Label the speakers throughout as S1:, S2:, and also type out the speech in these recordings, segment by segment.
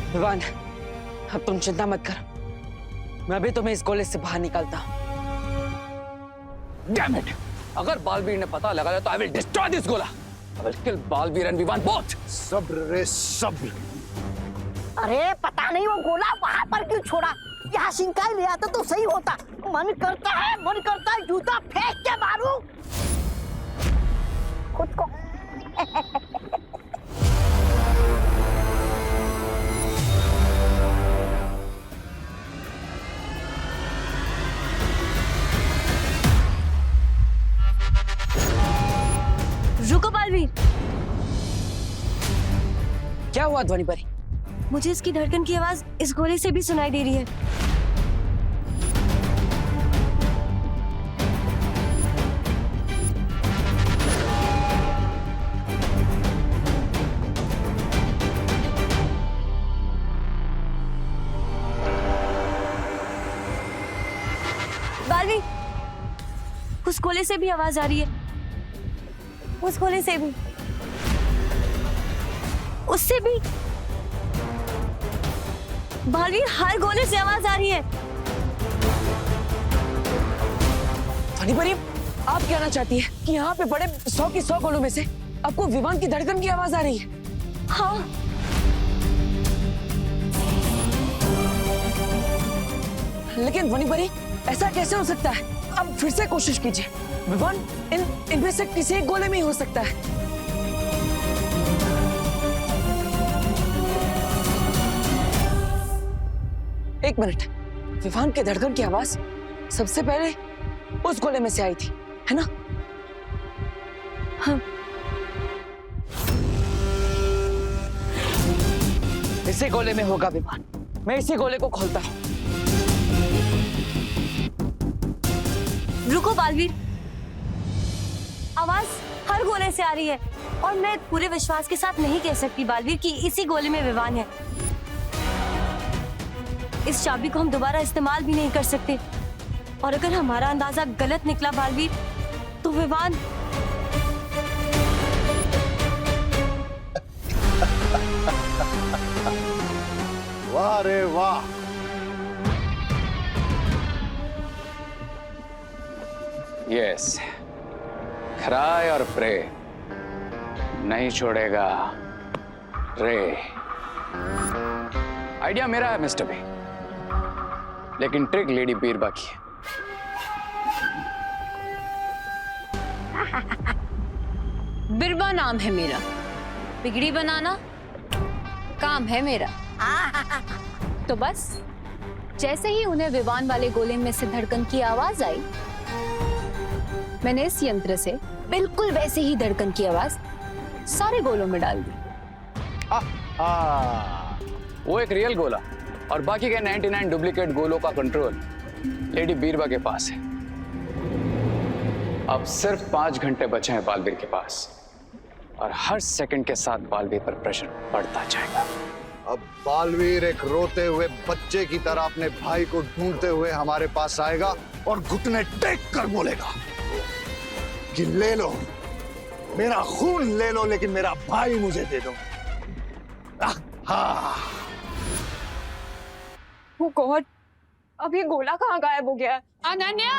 S1: विवान, अब तुम चिंता मत करो, मैं अभी तुम्हें इस कॉलेज से बाहर निकालता हूँ। Damn it! अगर बालवीर ने पता लगाया तो I will destroy this गोला। I will kill Baalveer and Vivaan both।
S2: सब्र रे सब्र।
S3: अरे पता नहीं वो गोला वहां पर क्यों छोड़ा, यहाँ सिंकाई ले आता तो सही होता। मन करता है जूता फेंक के मारूं खुद को।
S4: रुको बालवीर।
S1: क्या हुआ ध्वनि परी?
S4: मुझे इसकी धड़कन की आवाज इस गोले से भी सुनाई दे रही है। बालवीर, उस गोले से भी आवाज आ रही है, उस गोले से भी, उससे भी। बालवीर, हर गोले से आवाज आ रही है।
S1: ध्वनि परी, आप कहना चाहती है कि यहाँ पे बड़े 100 की 100 गोलों में से आपको विवान की धड़कन की आवाज आ रही है?
S4: हाँ।
S1: लेकिन ध्वनि परी, ऐसा कैसे हो सकता है? अब फिर से कोशिश कीजिए। विवान इनमें से किसी एक गोले में ही हो सकता है। एक मिनट, विवान के धड़कन की आवाज सबसे पहले उस गोले में से आई थी, है ना?
S4: हाँ।
S1: इसी गोले में होगा विवान। मैं इसी गोले को खोलता हूँ।
S4: रुको बालवीर, आवाज हर गोले से आ रही है और मैं पूरे विश्वास के साथ नहीं कह सकती बालवीर कि इसी गोले में विवान है। इस चाबी को हम दोबारा इस्तेमाल भी नहीं कर सकते और अगर हमारा अंदाजा गलत निकला बालवीर तो विवान।
S2: वाह रे वाह।
S5: यस, क्राई और प्रे नहीं छोड़ेगा रे। आइडिया मेरा है मिस्टर बी, लेकिन ट्रिक लेडी बीरबा की है।
S6: बिरबा नाम है मेरा, बिगड़ी बनाना काम है मेरा। तो बस जैसे ही उन्हें विवान वाले गोले में से धड़कन की आवाज आई, मैंने इस यंत्र से बिल्कुल वैसे ही धड़कन की आवाज सारे गोलों में डाल दी।
S5: वो एक रियल गोला और बाकी के 99 डुप्लीकेट गोलों का कंट्रोल लेडी बीरबा के पास है। अब सिर्फ 5 घंटे बचे हैं बालवीर के पास और हर सेकंड के साथ बालवीर पर प्रेशर बढ़ता जाएगा।
S2: अब बालवीर एक रोते हुए बच्चे की तरह अपने भाई को ढूंढते हुए हमारे पास आएगा और घुटने टेक कर बोलेगा कि ले लो मेरा खून, ले लो, लेकिन मेरा भाई मुझे दे दो।
S6: Oh God, अब ये गोला कहाँ गायब हो गया? अनन्या,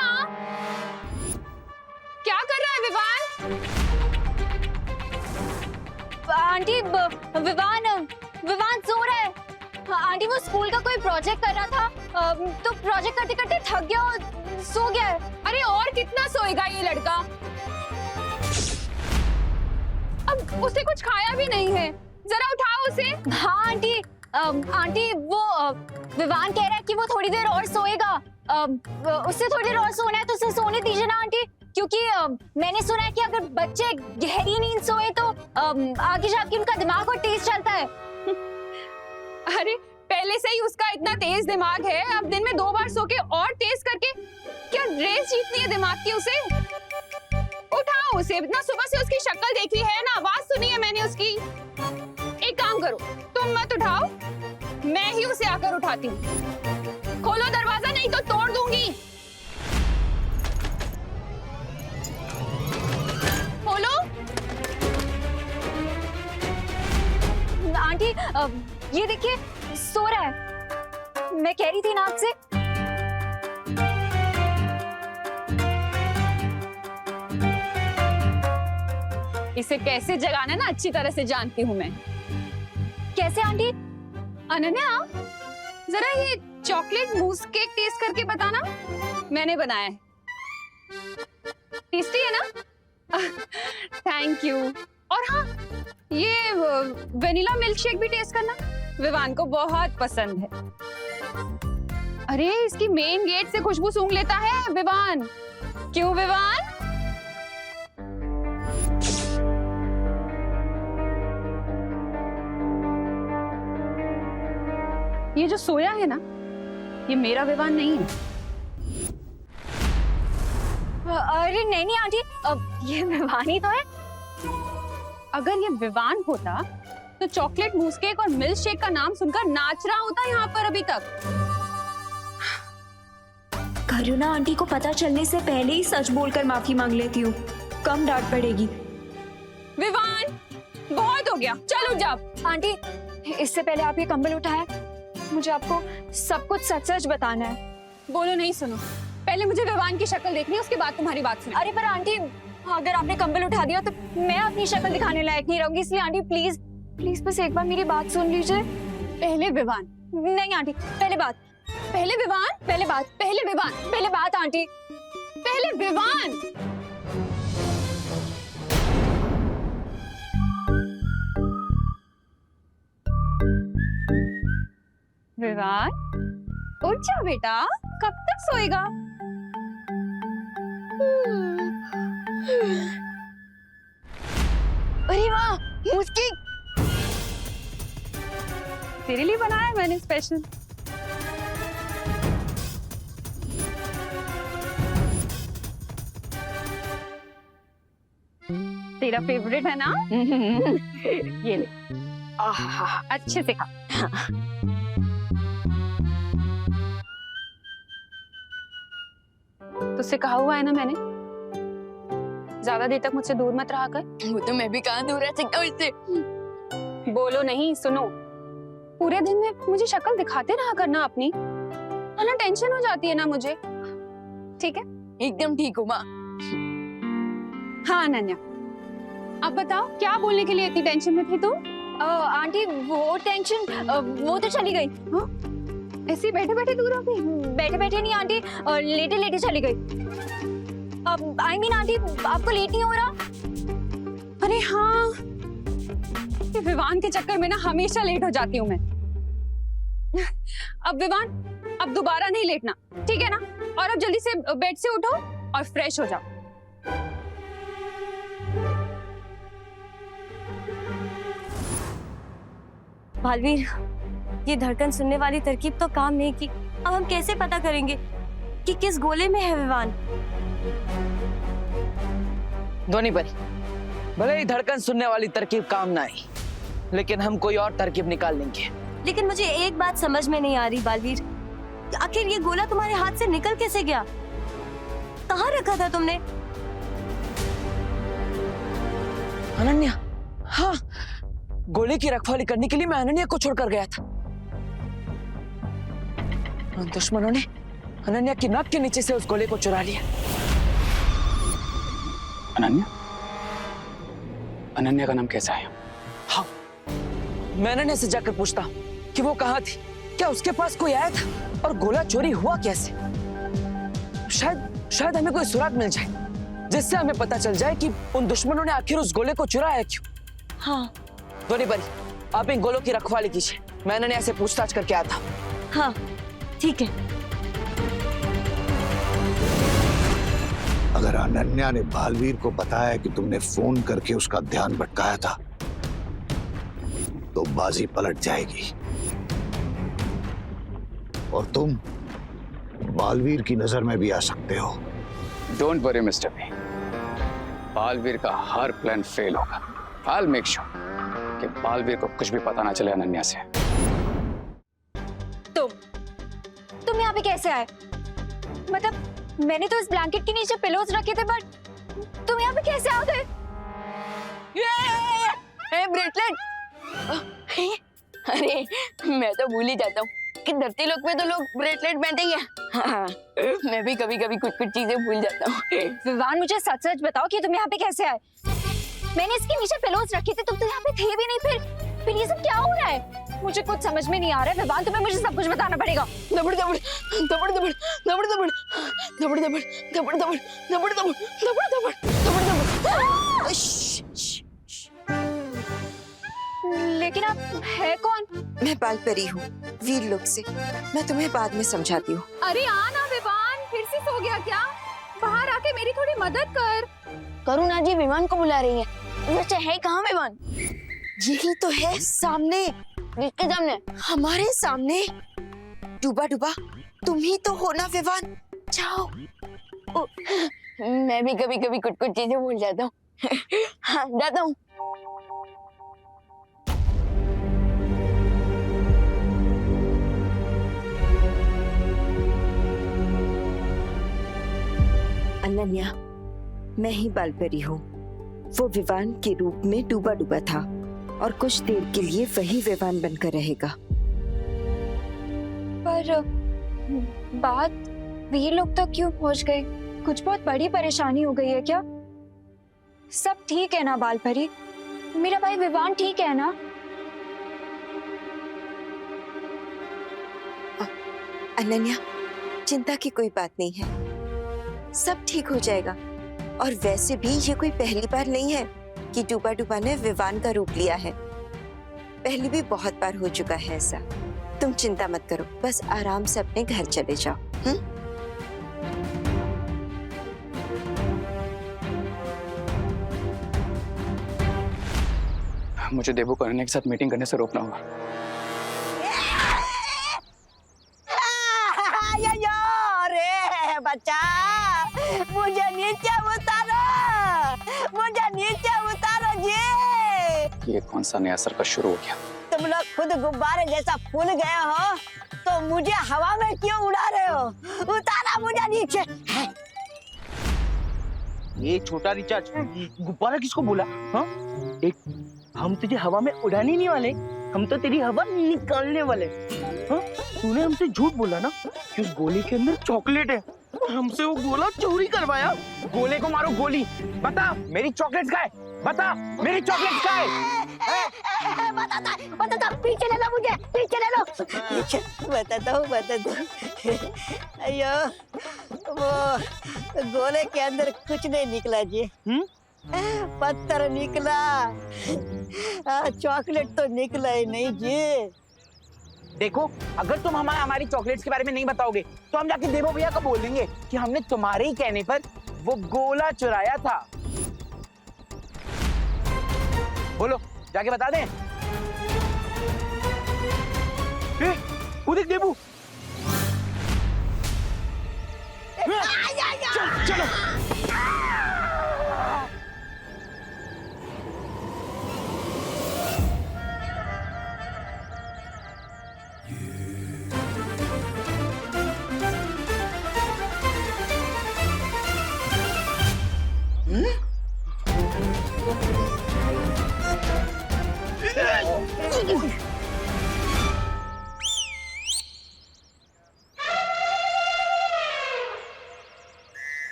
S6: क्या कर रहा है विवान? आंटी, विवान सो रहा है। आंटी, वो स्कूल का कोई प्रोजेक्ट कर रहा था, तो प्रोजेक्ट करते करते थक गया और सो गया है। अरे और कितना सोएगा ये लड़का? अब उसने कुछ खाया भी नहीं है, जरा उठाओ उसे। हाँ आंटी, आंटी वो विवान कह रहा है कि वो थोड़ी देर और सोएगा। उससे थोड़ी देर और सोना है तो उसे सोने दीजिए ना आंटी, क्योंकि मैंने सुना है कि अगर बच्चे गहरी नींद सोए तो आगे जाके उनका दिमाग और तेज चलता है। अरे पहले से ही उसका इतना तेज दिमाग है, अब दिन में 2 बार सो के और तेज करके क्या रेस जीतनी है दिमाग की उसे? उठाओ उसे, इतना सुबह से उसकी शक्ल देखी है ना, आवाज सुनी है मैंने उसकी। एक काम करो, तुम मत उठाओ, मैं ही उसे आकर उठाती हूँ। खोलो दरवाजा, नहीं तो तोड़ दूंगी। खोलो। आंटी ये देखिए सो रहा है। मैं कह रही थी ना आपसे।
S7: इसे कैसे जगाना ना अच्छी तरह से जानती हूँ मैं।
S6: कैसे आंटी?
S7: अनन्या जरा ये चॉकलेट मूस केक टेस्ट करके बताना, मैंने बनाया है। टेस्टी है ना? Thank you. और हाँ, ये वेनिला मिल्क शेक भी टेस्ट करना, विवान को बहुत पसंद है। अरे इसकी मेन गेट से खुशबू सूंघ लेता है विवान। क्यों विवान? ये जो सोया है ना, ये मेरा विवान नहीं है।
S6: अरे नहीं नहीं आंटी, ये विवान ही तो है।
S7: अगर ये विवान होता तो चॉकलेट मूस केक और मिल्क शेक का नाम सुनकर नाच रहा होता यहाँ पर अभी तक।
S4: करुणा आंटी को पता चलने से पहले ही सच बोलकर माफी मांग लेती हूँ, कम डांट पड़ेगी।
S7: विवान बहुत हो गया, चल उठ जा।
S6: आंटी इससे पहले आप ये कंबल उठाया, मुझे आपको सब कुछ सच सच बताना है।
S7: बोलो नहीं, सुनो पहले मुझे विवान की शक्ल देखनी है, उसके बाद तुम्हारी बात सुनो।
S6: अरे पर आंटी अगर आपने कंबल उठा दिया तो मैं अपनी शक्ल दिखाने लायक नहीं रहूंगी, इसलिए आंटी प्लीज प्लीज बस एक बार मेरी बात सुन लीजिए।
S7: पहले विवान।
S6: नहीं आंटी, पहले बात।
S7: पहले विवान।
S6: पहले बात।
S7: पहले विवान।
S6: पहले बात आंटी।
S7: पहले विवान। विवान उठ जा बेटा, कब तक सोएगा?
S6: अरे वाह मुस्की,
S7: तेरे लिए बनाया है मैंने स्पेशल। तेरा फेवरेट है ना? ये ले। आहा, अच्छे से खा। तुझसे कहा हुआ है ना मैंने, ज्यादा देर तक मुझसे दूर मत रहा कर।
S6: वो तो मैं भी कहाँ दूर रह सकता हूँ इससे।
S7: बोलो नहीं, सुनो। पूरे दिन में मुझे शक्ल दिखाते रहा करना अपनी, वरना टेंशन हो जाती है ना मुझे। ठीक है?
S6: एकदम ठीक हूँ माँ।
S7: हाँ अनन्या, अब बताओ क्या बोलने के लिए इतनी टेंशन में थी तुम?
S6: आंटी वो टेंशन वो तो चली गई।
S7: हाँ? ऐसे बैठे बैठे दूर हो गई?
S6: बैठे बैठे नहीं आंटी, लेटे लेटे चली गई। अब आई मीन आंटी आपको लेट नहीं हो रहा?
S7: अरे हाँ, ये विवान के चक्कर में ना हमेशा लेट हो जाती हूँ मैं। अब विवान, अब दोबारा नहीं लेटना, ठीक है ना? और अब जल्दी से बेड से उठो और फ्रेश हो जाओ।
S4: बालवीर, ये धड़कन सुनने वाली तरकीब तो काम नहीं की। अब हम कैसे पता करेंगे कि किस गोले में है विवान?
S1: ध्वनि परी, भले ही धड़कन सुनने वाली तरकीब काम ना आई, लेकिन हम कोई और तरकीब निकाल लेंगे।
S4: लेकिन मुझे एक बात समझ में नहीं आ रही बालवीर, आखिर ये गोला तुम्हारे हाथ से निकल कैसे गया? कहाँ रखा था तुमने?
S1: अनन्या, हाँ, गोले की रखवाली करने के लिए मैं अनन्या को छोड़कर गया था। उन दुश्मनों ने अनन्या की नाक के नीचे से उस गोले को चुरा लिया।
S5: अनन्या? अनन्या का नाम कैसा है?
S1: हाँ, मैं अनन्या से जाकर पूछता हूँ कि वो कहाँ थी, क्या उसके पास कोई आया था और गोला चोरी हुआ कैसे? शायद हमें कोई सुराग मिल जाए जिससे हमें पता चल जाए कि उन दुश्मनों ने आखिर उस गोले को चुराया क्यों।
S4: हाँ
S1: ध्वनि परी, आप इन गोलों की रखवाली कीजिए, मैं अनन्या से पूछताछ करके आता हूँ।
S4: हाँ ठीक है।
S2: अगर अनन्या ने बालवीर को बताया कि तुमने फोन करके उसका ध्यान भटकाया था, तो बाजी पलट जाएगी और तुम बालवीर की नजर में भी आ सकते हो।
S5: Don't worry Mister B, Baalveer का हर प्लान फेल होगा। I'll make sure कि बालवीर को कुछ भी पता ना चले अनन्या से।
S6: तुम यहाँ पे कैसे आए? मतलब मैंने तो इस ब्लैंकेट के नीचे पिलोज रखे थे, बट तुम यहाँ पे कैसे आ गए?
S1: ब्रेसलेट, अरे मैं तो भूल ही जाता हूँ कि धरती लोक पे तो लोग ब्रेसलेट पहनते ही हैं। हाँ, मैं भी कभी कभी कुछ कुछ चीजें भूल जाता हूँ।
S6: विवान मुझे सच सच बताओ कि तुम यहाँ पे कैसे आए? मैंने इसके नीचे पिलोज रखी थी, तुम तो यहाँ पे थे भी नहीं। फिर ये सब क्या हो रहा है? मुझे कुछ समझ में नहीं आ रहा है विवान, तुम्हें मुझे सब कुछ बताना पड़ेगा।
S1: दबड़ दबड़ दबड़ दबड़ दबड़ दबड़ दबड़ दबड़ दबड़ दबड़ दबड़ दबड़ दबड़ दबड़ दबड़।
S6: लेकिन आप है कौन?
S8: मैं बालपरी हूँ, वीर लोक से। मैं तुम्हें बाद में समझाती हूँ।
S6: अरे आना विवान, फिर से सो गया क्या? बाहर आके मेरी थोड़ी मदद कर।
S1: करुणा जी विमान को बुला रही है। वैसे है कहाँ विमान?
S8: यही तो है, सामने।
S1: किसके सामने?
S8: हमारे सामने। डूबा डूबा तुम ही तो हो ना विवान? जाओ।
S1: मैं भी कभी कभी कुछ कुछ चीजें भूल जाता हूँ। हाँ जाता हूँ।
S8: अनन्या, मैं ही बालपरी हूँ। वो विवान के रूप में डूबा डूबा था और कुछ देर के लिए वही विवान बनकर रहेगा।
S6: पर बात वीर लोग तक क्यों पहुंच गई? कुछ बहुत बड़ी परेशानी हो गई है क्या? सब ठीक है ना बालपरी? मेरा भाई विवान ठीक है ना?
S8: अनन्या, चिंता की कोई बात नहीं है, सब ठीक हो जाएगा। और वैसे भी ये कोई पहली बार नहीं है कि डूबा डूबा ने विवान का रूप लिया है। पहले भी बहुत बार हो चुका है ऐसा। तुम चिंता मत करो, बस आराम से अपने घर चले जाओ।
S5: मुझे देबू को अनन्या के साथ मीटिंग करने से रोकना होगा।
S3: अरे बच्चा, मुझे नीचे उतारो, मुझे नीचे उतारो जी।
S5: ये कौन सा नया सर्कस शुरू हो गया?
S3: तुम लोग खुद गुब्बारे जैसा फूल गए हो तो मुझे हवा में क्यों उड़ा रहे हो? उतारा मुझे नीचे।
S9: ये छोटा रिचार्ज गुब्बारा किसको बोला? हाँ, एक हम तुझे हवा में उड़ाने नहीं वाले, हम तो तेरी हवा निकालने वाले। हाँ, तूने हमसे झूठ बोला ना कि उस गोली के अंदर चॉकलेट है और हमसे वो गोला चोरी करवाया। गोले को मारो गोली। बता मेरी चॉकलेट का है, बता मेरी चॉकलेट का है।
S3: बताता, पीछे ले लो मुझे, पीछे ले लो। पीछे बताता हूँ। अयो, वो गोले के अंदर कुछ नहीं निकला जी। पत्थर निकला, चॉकलेट तो निकला ही नहीं जी।
S9: देखो, अगर तुम हमारी चॉकलेट्स के बारे में नहीं बताओगे तो हम जाके देवो भैया को बोल देंगे कि हमने तुम्हारे ही कहने पर वो गोला चुराया था। बोलो, जाके बता दें। वो देख देवू। चलो।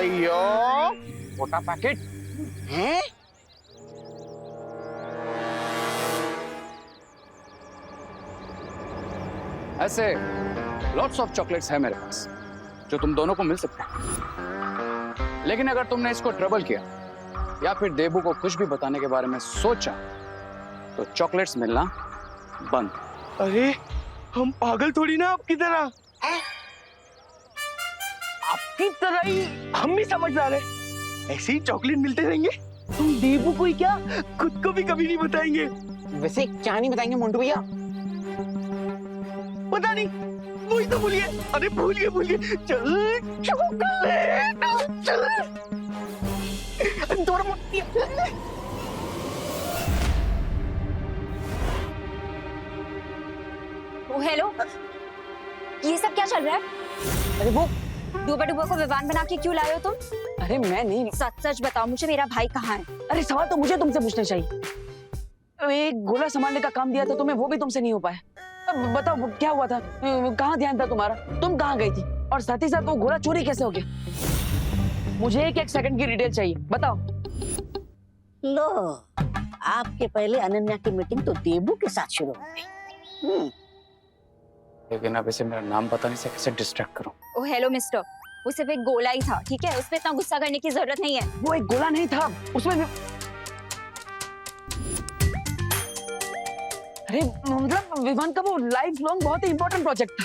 S2: यो
S9: छोटा पैकेट है।
S5: ऐसे लॉट्स ऑफ चॉकलेट्स है मेरे पास जो तुम दोनों को मिल सकते हैं, लेकिन अगर तुमने इसको ट्रबल किया या फिर देबू को कुछ भी बताने के बारे में सोचा तो चॉकलेट्स मिलना बंद।
S9: अरे हम पागल थोड़ी ना आपकी तरह। आपकी तरह ही हम भी समझदार हैं। ऐसे ही चॉकलेट मिलते रहेंगे। तुम देबू को ही क्या, खुद को भी कभी नहीं बताएंगे। वैसे क्या नहीं बताएंगे मोंटू भैया? पता नहीं, वही तो भूलिए। अरे भूलिए। चल चॉकलेट, चल।
S6: हेलो, ये सब क्या चल रहा है?
S9: अरे वो
S6: डूबा डूबा को विवान बना के क्यों लाए हो तुम?
S1: अरे मैं नहीं।
S6: सच सच बताओ मुझे, मेरा भाई कहाँ है?
S1: अरे सवाल तो मुझे तुमसे पूछना चाहिए। एक गोला संभालने का काम दिया था तुम्हें, वो भी तुमसे नहीं हो पाया। अब बताओ वो क्या हुआ था, कहाँ ध्यान था तुम्हारा, तुम कहाँ गई थी, और साथ ही साथ वो गोला चोरी कैसे हो गया? मुझे एक सेकंड की डिटेल चाहिए, बताओ।
S3: लो, आपके पहले अनन्या की मीटिंग तो देबू के साथ शुरू हो गई।
S5: लेकिन अब इसे मेरा नाम बताने से कैसे डिस्ट्रैक्ट करूं?
S6: ओ हेलो मिस्टर, वो सिर्फ एक गोला ही था, ठीक है? उसमें इतना गुस्सा करने की जरूरत नहीं है।
S1: वो एक गोला नहीं था, उसमें अरे मतलब विवान का वो लाइफ लॉन्ग बहुत ही इंपॉर्टेंट प्रोजेक्ट था।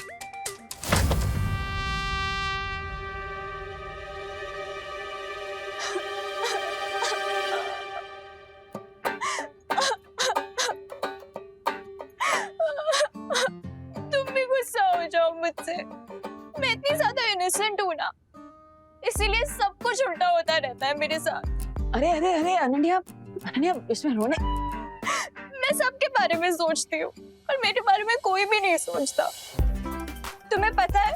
S6: तुम भी गुस्सा हो जाओ मुझसे, मैं इतनी ज्यादा इनोसेंट हूँ ना, इसीलिए सब कुछ उल्टा होता रहता है मेरे साथ।
S1: अरे अरे अरे अनन्या, अनन्या इसमें रोने।
S6: मैं सबके बारे में सोचती हूँ और मेरे बारे में कोई भी नहीं सोचता। तुम्हें पता है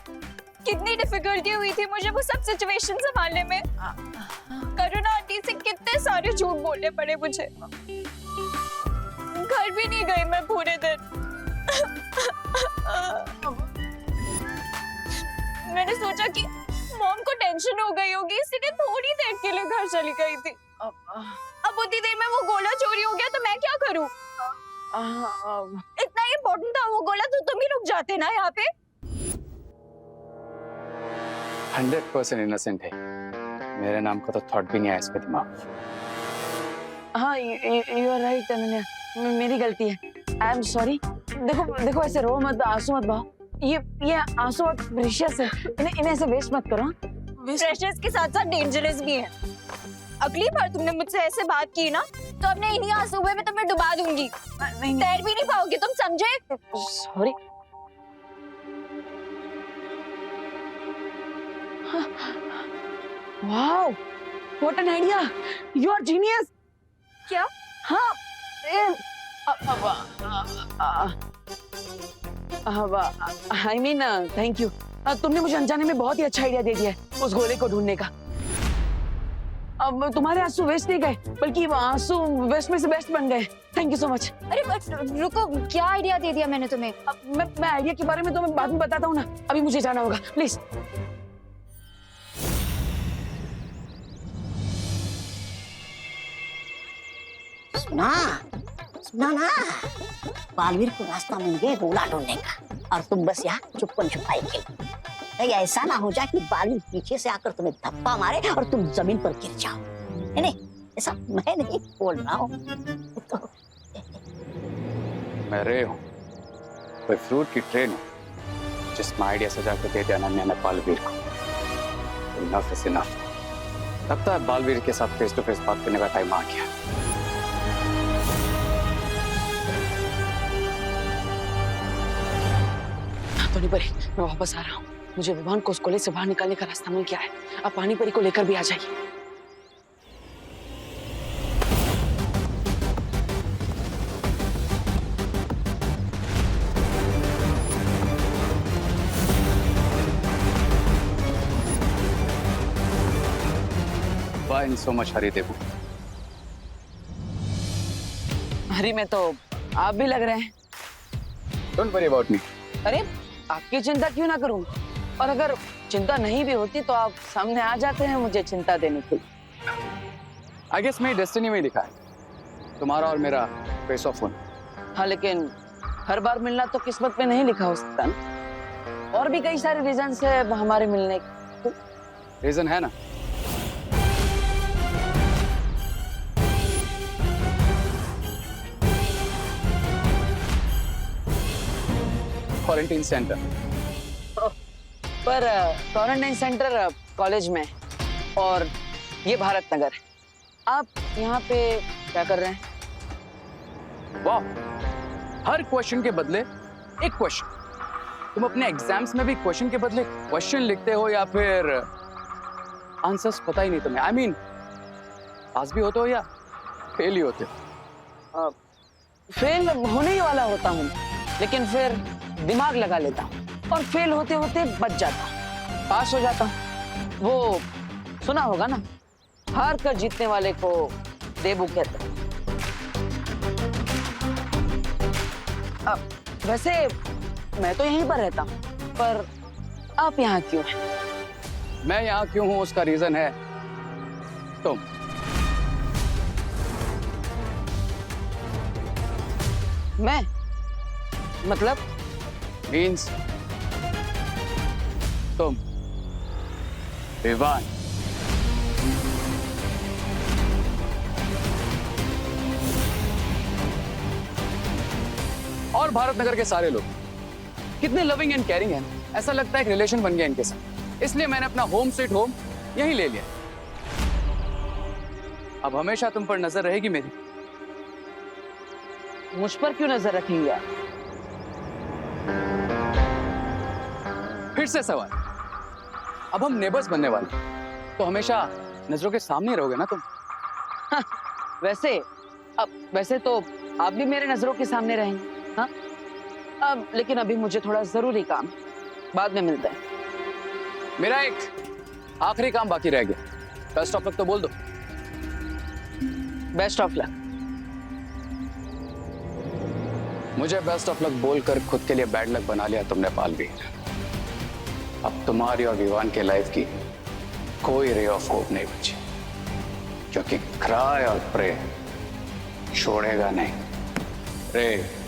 S6: कितनी डिफिकल्टी हुई थी मुझे वो सब सिचुएशन संभालने में। करुणा आंटी से कितने सारे झूठ बोलने पड़े मुझे। घर भी नहीं गई मैं पूरे दिन। मैंने सोचा कि मॉम को टेंशन हो गई होगी, इसलिए थोड़ी देर के लिए घर चली गई थी। अब उतनी देर में वो गोला चोरी हो गया तो मैं क्या करूं? इतना इम्पोर्टेंट था वो गोला तो तुम ही रुक जाते ना यहाँ पे।
S5: 100% इनोसेंट है, मेरे नाम का तो थॉट भी नहीं आया इसके दिमाग।
S1: हाँ यू आर राइट अनन्या, मेरी गलती है, आई एम सॉरी। देखो देखो ऐसे रो मत, आंसू मत बहाओ, ये आंसू बहुत प्रेशियस है, इन्हें ऐसे वेस्ट मत करो।
S6: प्रेशियस के साथ साथ डेंजरस भी है। अगली बार तुमने मुझसे ऐसे बात की ना तो अपने इन्हीं आंसू में तुम्हें डुबा दूंगी, तैर भी नहीं पाओगे तुम, समझे?
S1: Sorry. Wow, what an idea, you are genius.
S6: क्या?
S1: हाँ आई मीन थैंक यू, तुमने मुझे अनजाने में बहुत ही अच्छा आइडिया दे दिया है उस गोले को ढूंढने का। अब तुम्हारे आंसू वेस्ट नहीं गए, बल्कि आंसू वेस्ट में से बेस्ट बन गए। Thank you so much.
S6: अरे बट रुको, क्या आइडिया दे दिया मैंने तुम्हें?
S1: मैं आइडिया के बारे में तुम्हें बाद में बताता हूँ ना, अभी मुझे जाना होगा, प्लीज।
S3: सुना सुना ना, बालवीर को रास्ता मिल गया गोला ढूंढने का, और तुम बस यहाँ चुप्पन छुपाई के। कहीं ऐसा ना हो जाए कि बालवीर पीछे से आकर तुम्हें धप्पा मारे और तुम जमीन पर गिर जाओ। नहीं, ऐसा मैं नहीं बोल रहा हूँ। तो
S5: मैं रे हूँ, कोई फ्रूट की ट्रेन हूँ जिसमें आइडिया सजा के दे दिया अनन्या ने बालवीर को। Enough is enough. लगता है बालवीर के साथ फेस टू फेस बात करने का टाइम आ गया।
S1: पानीपरी, मैं वापस आ रहा हूँ। मुझे विवान को उस गोले से बाहर निकालने का रास्ता मिल गया है। आप पानीपरी को लेकर भी आ जाइए।
S5: Why so much hurry, देबू?
S1: हरी में तो आप भी लग रहे हैं।
S5: Don't worry about me.
S1: अरे आपकी चिंता क्यों ना करूं, और अगर चिंता नहीं भी होती तो आप सामने आ जाते हैं मुझे चिंता देने के लिए।
S5: I guess मेरी डेस्टिनी में लिखा है तुम्हारा और मेरा फेस ऑफ होना।
S1: हाँ लेकिन हर बार मिलना तो किस्मत में नहीं लिखा हो सकता ना, और भी कई सारे रीजन है हमारे मिलने के।
S5: रीजन है ना, क्वारंटाइन सेंटर।
S1: पर क्वारंटाइन सेंटर कॉलेज में, और ये भारत नगर है। आप यहाँ पे क्या कर रहे हैं?
S5: वाह, हर क्वेश्चन के बदले एक क्वेश्चन। तुम अपने एग्जाम्स में भी क्वेश्चन के बदले क्वेश्चन लिखते हो या फिर आंसर्स पता ही नहीं तुम्हें? आई मीन पास भी होते हो या फेल ही होते हो?
S1: फेल होने ही वाला होता हूँ, लेकिन फिर दिमाग लगा लेता हूँ और फेल होते होते बच जाता हूँ, पास हो जाता हूँ। वो सुना होगा ना, हार कर जीतने वाले को देबू कहते हैं। वैसे मैं तो यहीं पर रहता हूँ, पर आप यहाँ क्यों हैं?
S5: मैं यहाँ क्यों हूँ उसका रीजन है तुम।
S1: मैं मतलब
S5: मीन्स तुम विवान। और भारत नगर के सारे लोग कितने लविंग एंड केयरिंग हैं, ऐसा लगता है एक रिलेशन बन गया इनके साथ। इसलिए मैंने अपना होम स्वीट होम यहीं ले लिया। अब हमेशा तुम पर नजर रहेगी मेरी।
S1: मुझ पर क्यों नजर रखेंगे आप?
S5: फिर से सवाल। अब हम नेबर्स बनने वाले, तो हमेशा नजरों के सामने रहोगे ना तुम।
S1: वैसे तो आप भी मेरे नजरों के सामने रहेंगे। हाँ, अब लेकिन अभी मुझे थोड़ा जरूरी काम है, बाद में मिलते हैं।
S5: मेरा एक आखिरी काम बाकी रह गया। बेस्ट ऑफ लक तो बोल दो।
S1: Best of luck.
S5: मुझे बेस्ट ऑफ लक बोलकर खुद के लिए बैड लक बना लिया तुमने पालवी। अब तुम्हारी और विवान के लाइफ की कोई रे ऑफ होप नहीं बची, क्योंकि क्राई और प्रे छोड़ेगा नहीं। रे